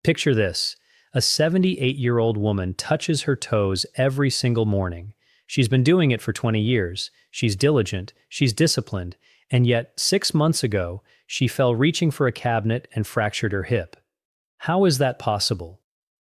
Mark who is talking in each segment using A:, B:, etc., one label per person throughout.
A: Picture this. A 78-year-old woman touches her toes every single morning. She's been doing it for 20 years. She's diligent, she's disciplined, and yet 6 months ago, she fell reaching for a cabinet and fractured her hip. How is that possible?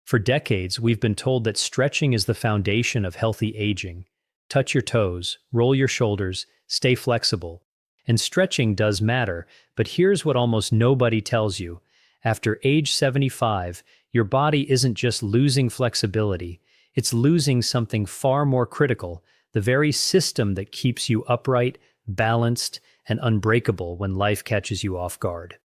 A: For decades, we've been told that stretching is the foundation of healthy aging. Touch your toes, roll your shoulders, stay flexible. And stretching does matter, but here's what almost nobody tells you. After age 75, your body isn't just losing flexibility, it's losing something far more critical, the very system that keeps you upright, balanced, and unbreakable when life catches you off guard.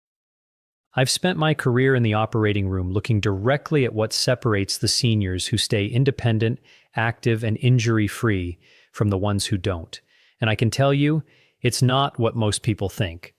A: I've spent my career in the operating room looking directly at what separates the seniors who stay independent, active, and injury-free from the ones who don't. And I can tell you, it's not what most people think.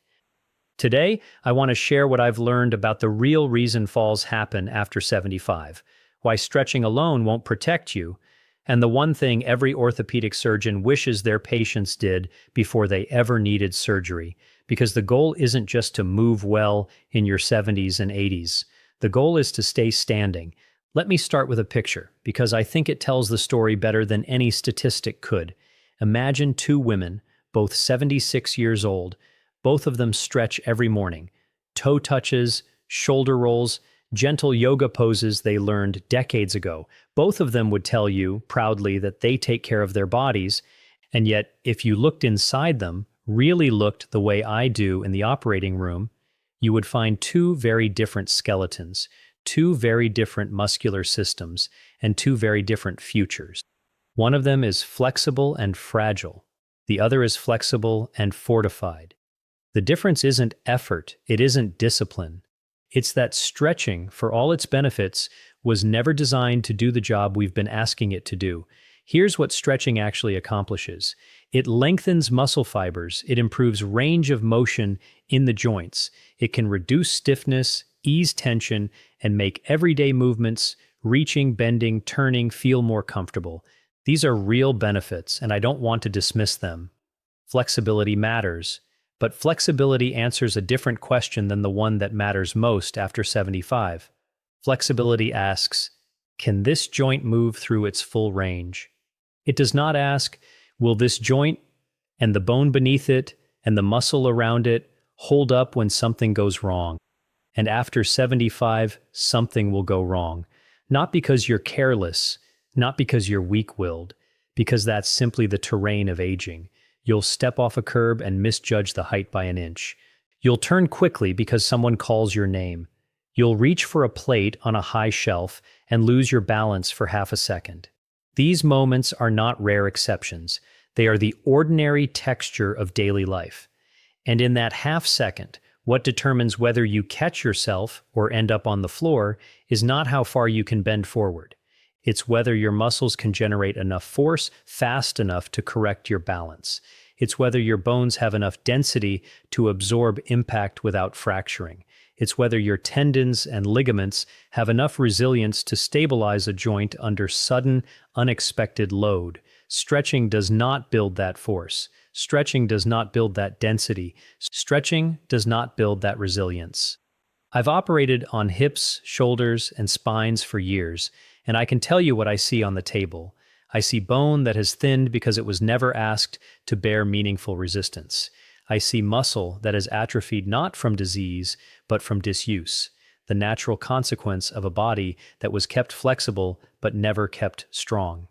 A: Today, I want to share what I've learned about the real reason falls happen after 75, why stretching alone won't protect you, and the one thing every orthopedic surgeon wishes their patients did before they ever needed surgery, because the goal isn't just to move well in your 70s and 80s. The goal is to stay standing. Let me start with a picture, because I think it tells the story better than any statistic could. Imagine two women, both 76 years old. Both of them stretch every morning. Toe touches, shoulder rolls, gentle yoga poses they learned decades ago. Both of them would tell you proudly that they take care of their bodies, and yet if you looked inside them, really looked the way I do in the operating room, you would find two very different skeletons, two very different muscular systems, and two very different futures. One of them is flexible and fragile. The other is flexible and fortified. The difference isn't effort, it isn't discipline. It's that stretching, for all its benefits, was never designed to do the job we've been asking it to do. Here's what stretching actually accomplishes. It lengthens muscle fibers, it improves range of motion in the joints, it can reduce stiffness, ease tension, and make everyday movements, reaching, bending, turning, feel more comfortable. These are real benefits, and I don't want to dismiss them. Flexibility matters. But flexibility answers a different question than the one that matters most after 75. Flexibility asks, can this joint move through its full range? It does not ask, will this joint and the bone beneath it and the muscle around it hold up when something goes wrong? And after 75, something will go wrong. Not because you're careless, not because you're weak-willed, because that's simply the terrain of aging. You'll step off a curb and misjudge the height by an inch. You'll turn quickly because someone calls your name. You'll reach for a plate on a high shelf and lose your balance for half a second. These moments are not rare exceptions. They are the ordinary texture of daily life. And in that half second, what determines whether you catch yourself or end up on the floor is not how far you can bend forward. It's whether your muscles can generate enough force fast enough to correct your balance. It's whether your bones have enough density to absorb impact without fracturing. It's whether your tendons and ligaments have enough resilience to stabilize a joint under sudden, unexpected load. Stretching does not build that force. Stretching does not build that density. Stretching does not build that resilience. I've operated on hips, shoulders, and spines for years, and I can tell you what I see on the table. I see bone that has thinned because it was never asked to bear meaningful resistance. I see muscle that has atrophied not from disease, but from disuse, the natural consequence of a body that was kept flexible but never kept strong.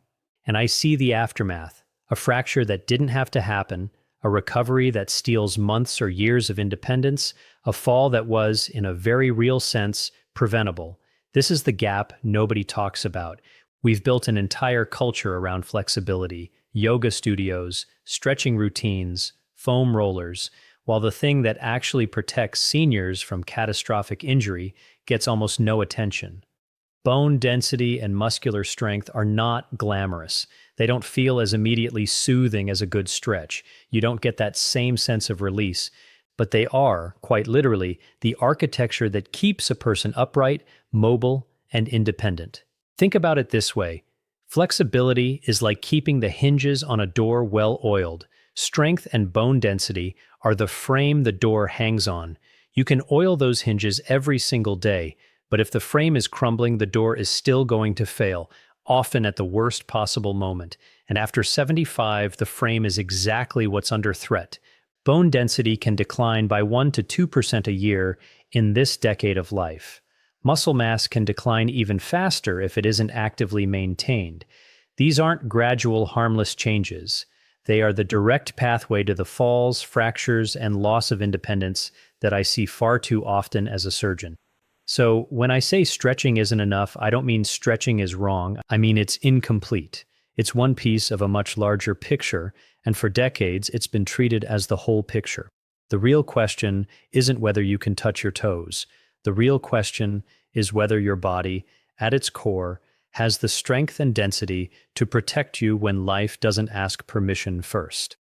A: And I see the aftermath, a fracture that didn't have to happen, a recovery that steals months or years of independence, a fall that was, in a very real sense, preventable. This is the gap nobody talks about. We've built an entire culture around flexibility, yoga studios, stretching routines, foam rollers, while the thing that actually protects seniors from catastrophic injury gets almost no attention. Bone density and muscular strength are not glamorous. They don't feel as immediately soothing as a good stretch. You don't get that same sense of release. But they are, quite literally, the architecture that keeps a person upright, mobile, and independent. Think about it this way. Flexibility is like keeping the hinges on a door well-oiled. Strength and bone density are the frame the door hangs on. You can oil those hinges every single day, But if the frame is crumbling, the door is still going to fail, often at the worst possible moment. And after 75, the frame is exactly what's under threat. Bone density can decline by 1 to 2% a year in this decade of life. Muscle mass can decline even faster if it isn't actively maintained. These aren't gradual, harmless changes. They are the direct pathway to the falls, fractures, and loss of independence that I see far too often as a surgeon. So, when I say stretching isn't enough, I don't mean stretching is wrong. I mean it's incomplete. It's one piece of a much larger picture, and for decades it's been treated as the whole picture. The real question isn't whether you can touch your toes. The real question is whether your body, at its core, has the strength and density to protect you when life doesn't ask permission first.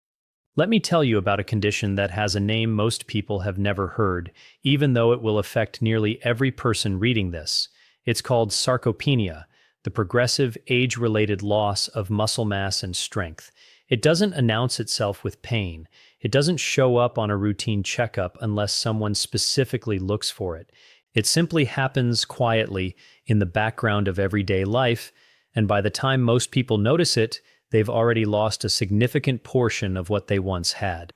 A: Let me tell you about a condition that has a name most people have never heard, even though it will affect nearly every person reading this. It's called sarcopenia, the progressive age-related loss of muscle mass and strength. It doesn't announce itself with pain. It doesn't show up on a routine checkup unless someone specifically looks for it. It simply happens quietly in the background of everyday life, and by the time most people notice it, they've already lost a significant portion of what they once had.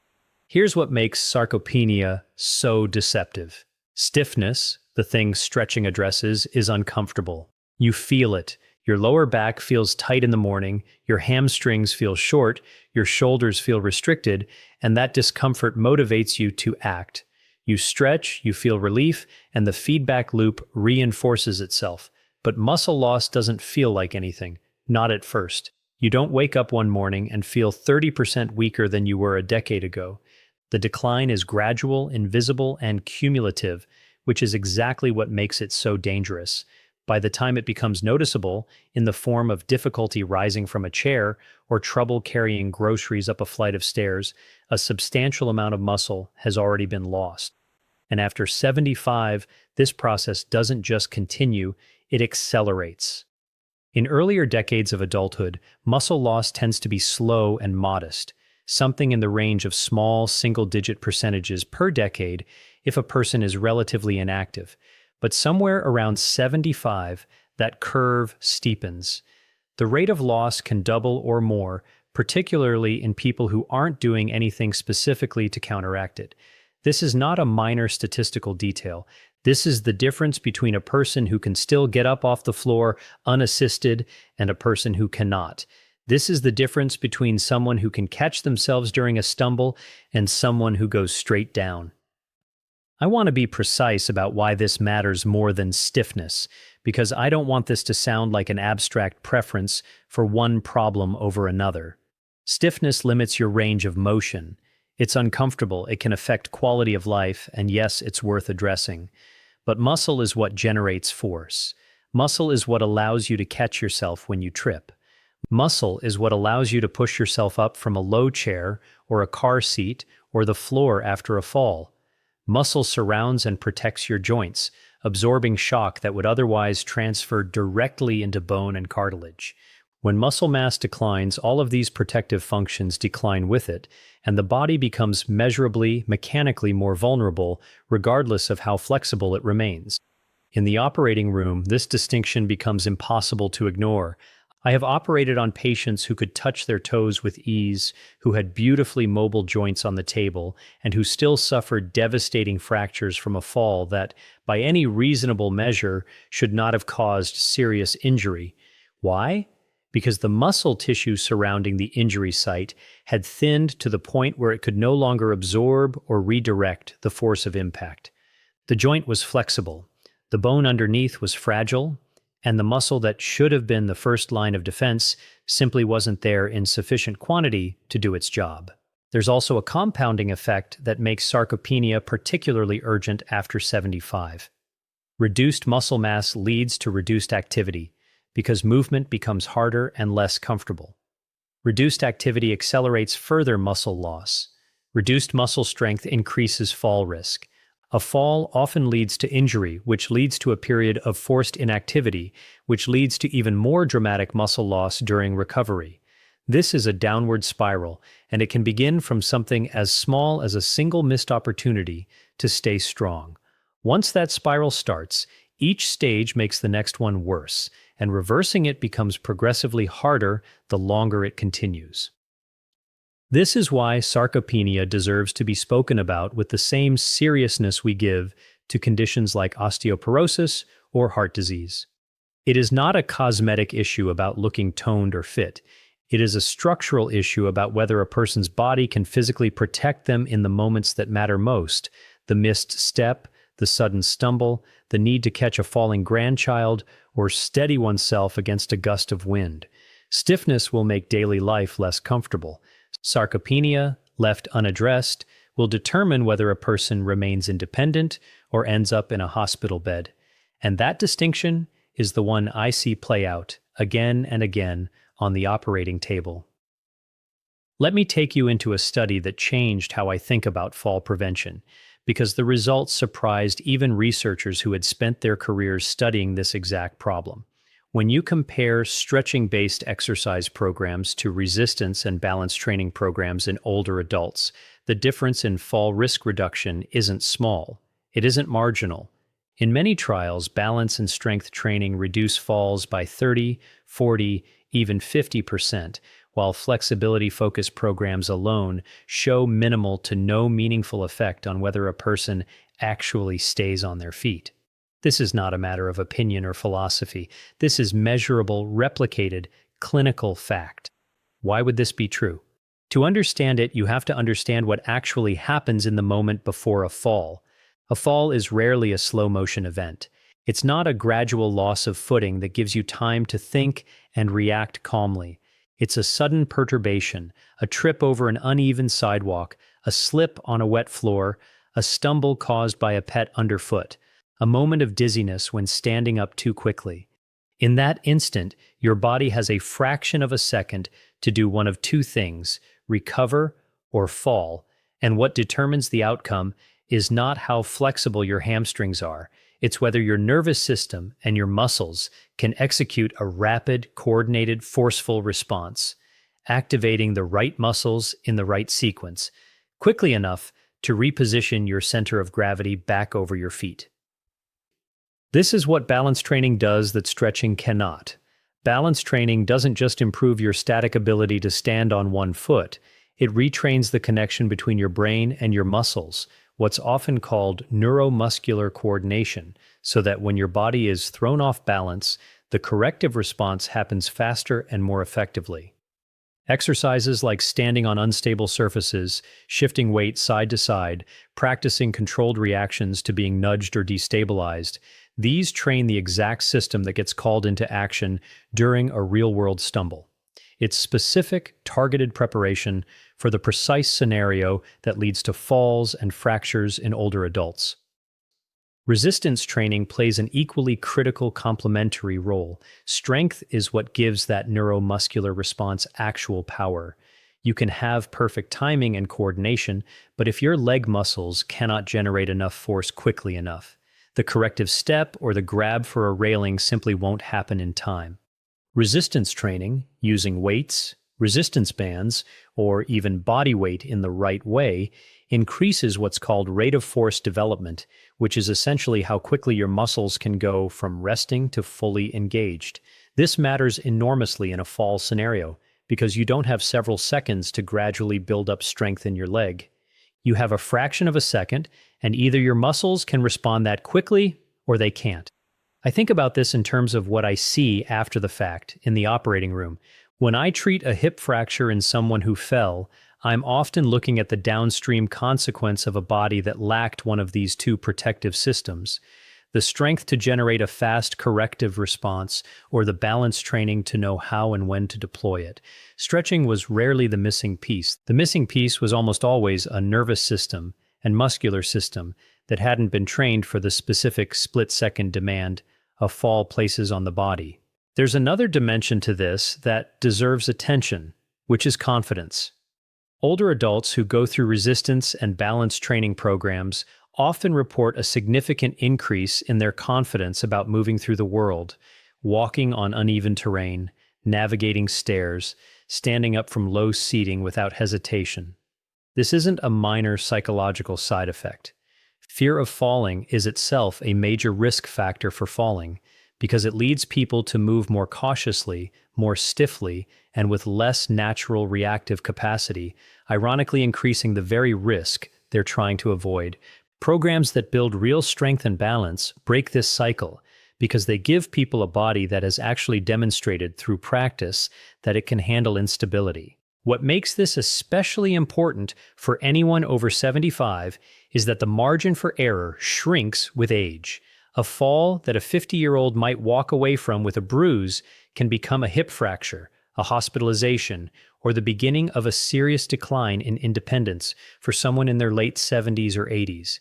A: Here's what makes sarcopenia so deceptive. Stiffness, the thing stretching addresses, is uncomfortable. You feel it. Your lower back feels tight in the morning, your hamstrings feel short, your shoulders feel restricted, and that discomfort motivates you to act. You stretch, you feel relief, and the feedback loop reinforces itself. But muscle loss doesn't feel like anything, not at first. You don't wake up one morning and feel 30% weaker than you were a decade ago. The decline is gradual, invisible, and cumulative, which is exactly what makes it so dangerous. By the time it becomes noticeable, in the form of difficulty rising from a chair or trouble carrying groceries up a flight of stairs, a substantial amount of muscle has already been lost. And after 75, this process doesn't just continue, it accelerates. In earlier decades of adulthood, muscle loss tends to be slow and modest, something in the range of small single-digit percentages per decade if a person is relatively inactive. But somewhere around 75, that curve steepens. The rate of loss can double or more, particularly in people who aren't doing anything specifically to counteract it. This is not a minor statistical detail. This is the difference between a person who can still get up off the floor unassisted and a person who cannot. This is the difference between someone who can catch themselves during a stumble and someone who goes straight down. I want to be precise about why this matters more than stiffness, because I don't want this to sound like an abstract preference for one problem over another. Stiffness limits your range of motion. It's uncomfortable, it can affect quality of life, and yes, it's worth addressing. But muscle is what generates force. Muscle is what allows you to catch yourself when you trip. Muscle is what allows you to push yourself up from a low chair or a car seat or the floor after a fall. Muscle surrounds and protects your joints, absorbing shock that would otherwise transfer directly into bone and cartilage. When muscle mass declines, all of these protective functions decline with it, and the body becomes measurably, mechanically more vulnerable, regardless of how flexible it remains. In the operating room, this distinction becomes impossible to ignore. I have operated on patients who could touch their toes with ease, who had beautifully mobile joints on the table, and who still suffered devastating fractures from a fall that, by any reasonable measure, should not have caused serious injury. Why? Because the muscle tissue surrounding the injury site had thinned to the point where it could no longer absorb or redirect the force of impact. The joint was flexible, the bone underneath was fragile, and the muscle that should have been the first line of defense simply wasn't there in sufficient quantity to do its job. There's also a compounding effect that makes sarcopenia particularly urgent after 75. Reduced muscle mass leads to reduced activity, because movement becomes harder and less comfortable. Reduced activity accelerates further muscle loss. Reduced muscle strength increases fall risk. A fall often leads to injury, which leads to a period of forced inactivity, which leads to even more dramatic muscle loss during recovery. This is a downward spiral, and it can begin from something as small as a single missed opportunity to stay strong. Once that spiral starts, Each stage makes the next one worse, and reversing it becomes progressively harder the longer it continues. This is why sarcopenia deserves to be spoken about with the same seriousness we give to conditions like osteoporosis or heart disease. It is not a cosmetic issue about looking toned or fit. It is a structural issue about whether a person's body can physically protect them in the moments that matter most: the missed step, the sudden stumble, the need to catch a falling grandchild, or steady oneself against a gust of wind. Stiffness will make daily life less comfortable. Sarcopenia, left unaddressed, will determine whether a person remains independent or ends up in a hospital bed. And that distinction is the one I see play out again and again on the operating table. Let me take you into a study that changed how I think about fall prevention, because the results surprised even researchers who had spent their careers studying this exact problem. When you compare stretching-based exercise programs to resistance and balance training programs in older adults, the difference in fall risk reduction isn't small. It isn't marginal. In many trials, balance and strength training reduce falls by 30, 40, even 50%, while flexibility-focused programs alone show minimal to no meaningful effect on whether a person actually stays on their feet. This is not a matter of opinion or philosophy. This is measurable, replicated, clinical fact. Why would this be true? To understand it, you have to understand what actually happens in the moment before a fall. A fall is rarely a slow-motion event. It's not a gradual loss of footing that gives you time to think and react calmly. It's a sudden perturbation, a trip over an uneven sidewalk, a slip on a wet floor, a stumble caused by a pet underfoot, a moment of dizziness when standing up too quickly. In that instant, your body has a fraction of a second to do one of two things: recover or fall, and what determines the outcome is not how flexible your hamstrings are. It's whether your nervous system and your muscles can execute a rapid, coordinated, forceful response, activating the right muscles in the right sequence, quickly enough to reposition your center of gravity back over your feet. This is what balance training does that stretching cannot. Balance training doesn't just improve your static ability to stand on one foot, it retrains the connection between your brain and your muscles, what's often called neuromuscular coordination, so that when your body is thrown off balance, the corrective response happens faster and more effectively. Exercises like standing on unstable surfaces, shifting weight side to side, practicing controlled reactions to being nudged or destabilized, these train the exact system that gets called into action during a real-world stumble. It's specific, targeted preparation for the precise scenario that leads to falls and fractures in older adults. Resistance training plays an equally critical complementary role. Strength is what gives that neuromuscular response actual power. You can have perfect timing and coordination, but if your leg muscles cannot generate enough force quickly enough, the corrective step or the grab for a railing simply won't happen in time. Resistance training, using weights, resistance bands, or even body weight in the right way, increases what's called rate of force development, which is essentially how quickly your muscles can go from resting to fully engaged. This matters enormously in a fall scenario, because you don't have several seconds to gradually build up strength in your leg. You have a fraction of a second, and either your muscles can respond that quickly or they can't. I think about this in terms of what I see after the fact in the operating room. When I treat a hip fracture in someone who fell, I'm often looking at the downstream consequence of a body that lacked one of these two protective systems: the strength to generate a fast corrective response, or the balance training to know how and when to deploy it. Stretching was rarely the missing piece. The missing piece was almost always a nervous system and muscular system that hadn't been trained for the specific split-second demand a fall places on the body. There's another dimension to this that deserves attention, which is confidence. Older adults who go through resistance and balance training programs often report a significant increase in their confidence about moving through the world, walking on uneven terrain, navigating stairs, standing up from low seating without hesitation. This isn't a minor psychological side effect. Fear of falling is itself a major risk factor for falling because it leads people to move more cautiously, more stiffly, and with less natural reactive capacity, ironically increasing the very risk they're trying to avoid. Programs that build real strength and balance break this cycle because they give people a body that has actually demonstrated through practice that it can handle instability. What makes this especially important for anyone over 75 is that the margin for error shrinks with age. A fall that a 50-year-old might walk away from with a bruise can become a hip fracture, a hospitalization, or the beginning of a serious decline in independence for someone in their late 70s or 80s.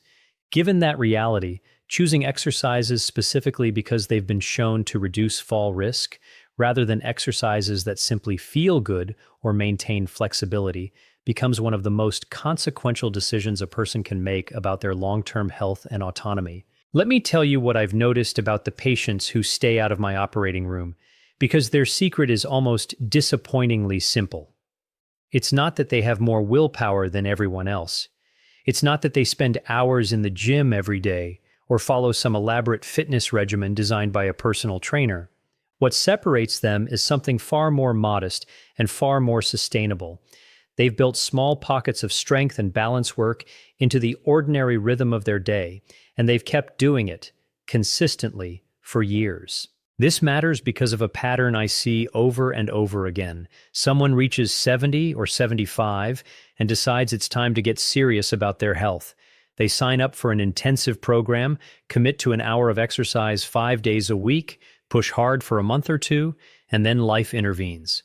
A: Given that reality, choosing exercises specifically because they've been shown to reduce fall risk, rather than exercises that simply feel good or maintain flexibility, becomes one of the most consequential decisions a person can make about their long-term health and autonomy. Let me tell you what I've noticed about the patients who stay out of my operating room, because their secret is almost disappointingly simple. It's not that they have more willpower than everyone else. It's not that they spend hours in the gym every day or follow some elaborate fitness regimen designed by a personal trainer. What separates them is something far more modest and far more sustainable. They've built small pockets of strength and balance work into the ordinary rhythm of their day, and they've kept doing it consistently for years. This matters because of a pattern I see over and over again. Someone reaches 70 or 75 and decides it's time to get serious about their health. They sign up for an intensive program, commit to an hour of exercise 5 days a week, push hard for a month or two, and then life intervenes.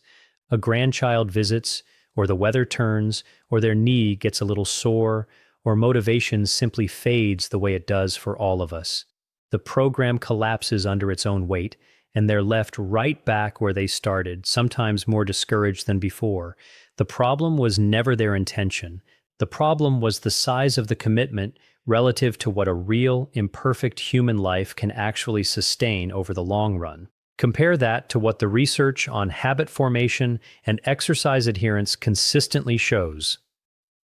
A: A grandchild visits, or the weather turns, or their knee gets a little sore, or motivation simply fades the way it does for all of us. The program collapses under its own weight, and they're left right back where they started, sometimes more discouraged than before. The problem was never their intention. The problem was the size of the commitment relative to what a real, imperfect human life can actually sustain over the long run. Compare that to what the research on habit formation and exercise adherence consistently shows.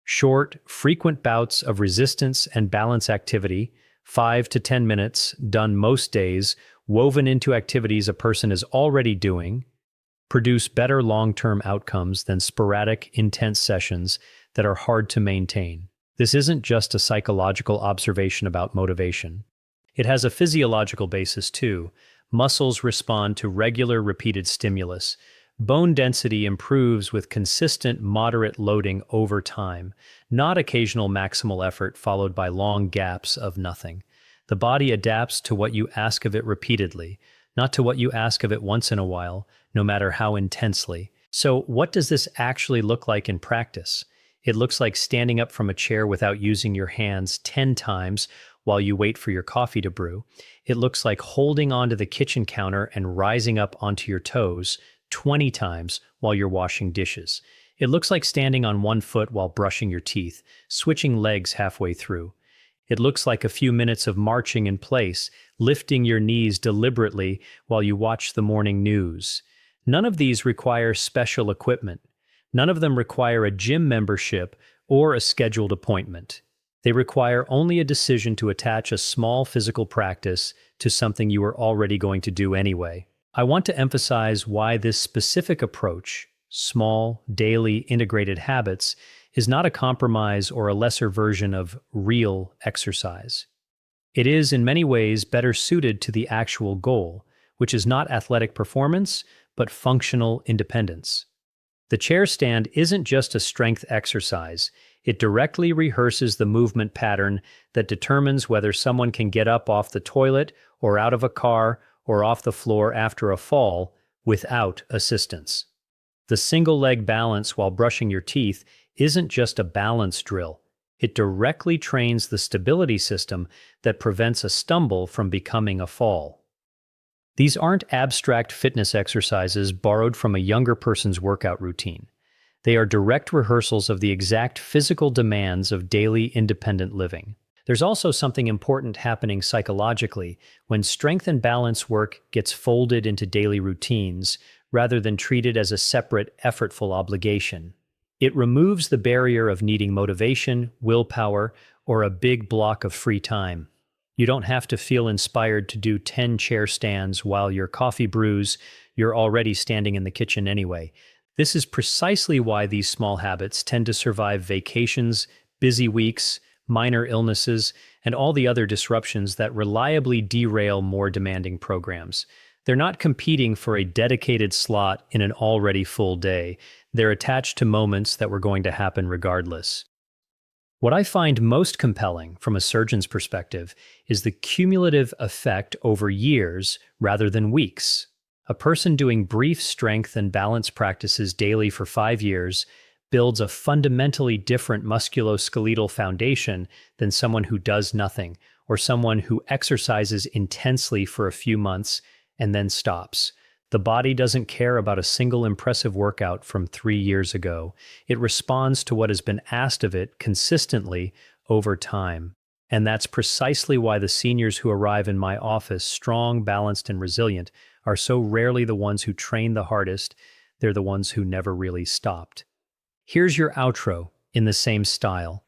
A: Short, frequent bouts of resistance and balance activity, 5 to 10 minutes, done most days, woven into activities a person is already doing, produce better long-term outcomes than sporadic, intense sessions that are hard to maintain. This isn't just a psychological observation about motivation. It has a physiological basis too. Muscles respond to regular, repeated stimulus. Bone density improves with consistent, moderate loading over time, not occasional maximal effort followed by long gaps of nothing. The body adapts to what you ask of it repeatedly, not to what you ask of it once in a while, no matter how intensely. So, what does this actually look like in practice? It looks like standing up from a chair without using your hands 10 times while you wait for your coffee to brew. It looks like holding onto the kitchen counter and rising up onto your toes 20 times while you're washing dishes. It looks like standing on one foot while brushing your teeth, switching legs halfway through. It looks like a few minutes of marching in place, lifting your knees deliberately while you watch the morning news. None of these require special equipment. None of them require a gym membership or a scheduled appointment. They require only a decision to attach a small physical practice to something you are already going to do anyway. I want to emphasize why this specific approach, small, daily, integrated habits, is not a compromise or a lesser version of real exercise. It is, in many ways, better suited to the actual goal, which is not athletic performance, but functional independence. The chair stand isn't just a strength exercise. It directly rehearses the movement pattern that determines whether someone can get up off the toilet or out of a car or off the floor after a fall without assistance. The single leg balance while brushing your teeth isn't just a balance drill. It directly trains the stability system that prevents a stumble from becoming a fall. These aren't abstract fitness exercises borrowed from a younger person's workout routine. They are direct rehearsals of the exact physical demands of daily independent living. There's also something important happening psychologically when strength and balance work gets folded into daily routines rather than treated as a separate, effortful obligation. It removes the barrier of needing motivation, willpower, or a big block of free time. You don't have to feel inspired to do 10 chair stands while your coffee brews. You're already standing in the kitchen anyway. This is precisely why these small habits tend to survive vacations, busy weeks, minor illnesses, and all the other disruptions that reliably derail more demanding programs. They're not competing for a dedicated slot in an already full day. They're attached to moments that were going to happen regardless. What I find most compelling from a surgeon's perspective is the cumulative effect over years rather than weeks. A person doing brief strength and balance practices daily for 5 years builds a fundamentally different musculoskeletal foundation than someone who does nothing, or someone who exercises intensely for a few months and then stops. The body doesn't care about a single impressive workout from 3 years ago. It responds to what has been asked of it consistently over time. And that's precisely why the seniors who arrive in my office, strong, balanced, and resilient, are so rarely the ones who train the hardest. They're the ones who never really stopped. Here's your outro in the same style.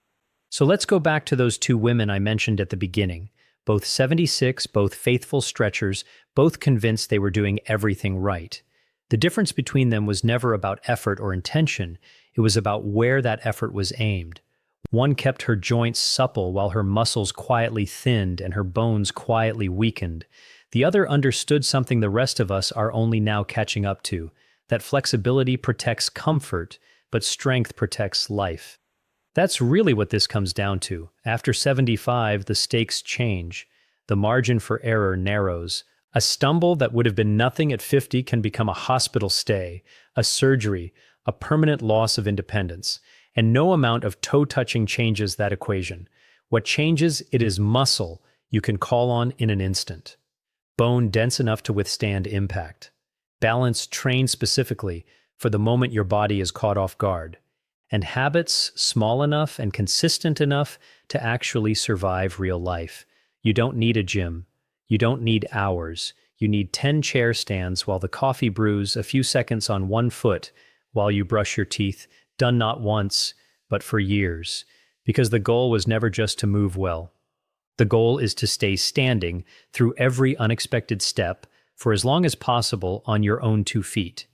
A: So let's go back to those 2 women I mentioned at the beginning. Both 76, both faithful stretchers, both convinced they were doing everything right. The difference between them was never about effort or intention. It was about where that effort was aimed. One kept her joints supple while her muscles quietly thinned and her bones quietly weakened. The other understood something the rest of us are only now catching up to, that flexibility protects comfort, but strength protects life. That's really what this comes down to. After 75, the stakes change. The margin for error narrows. A stumble that would have been nothing at 50 can become a hospital stay, a surgery, a permanent loss of independence. And no amount of toe-touching changes that equation. What changes it is muscle you can call on in an instant. Bone dense enough to withstand impact. Balance trained specifically for the moment your body is caught off guard. And habits small enough and consistent enough to actually survive real life. You don't need a gym. You don't need hours. You need 10 chair stands while the coffee brews, a few seconds on one foot while you brush your teeth, done not once, but for years. Because the goal was never just to move well. The goal is to stay standing through every unexpected step for as long as possible on your own 2 feet.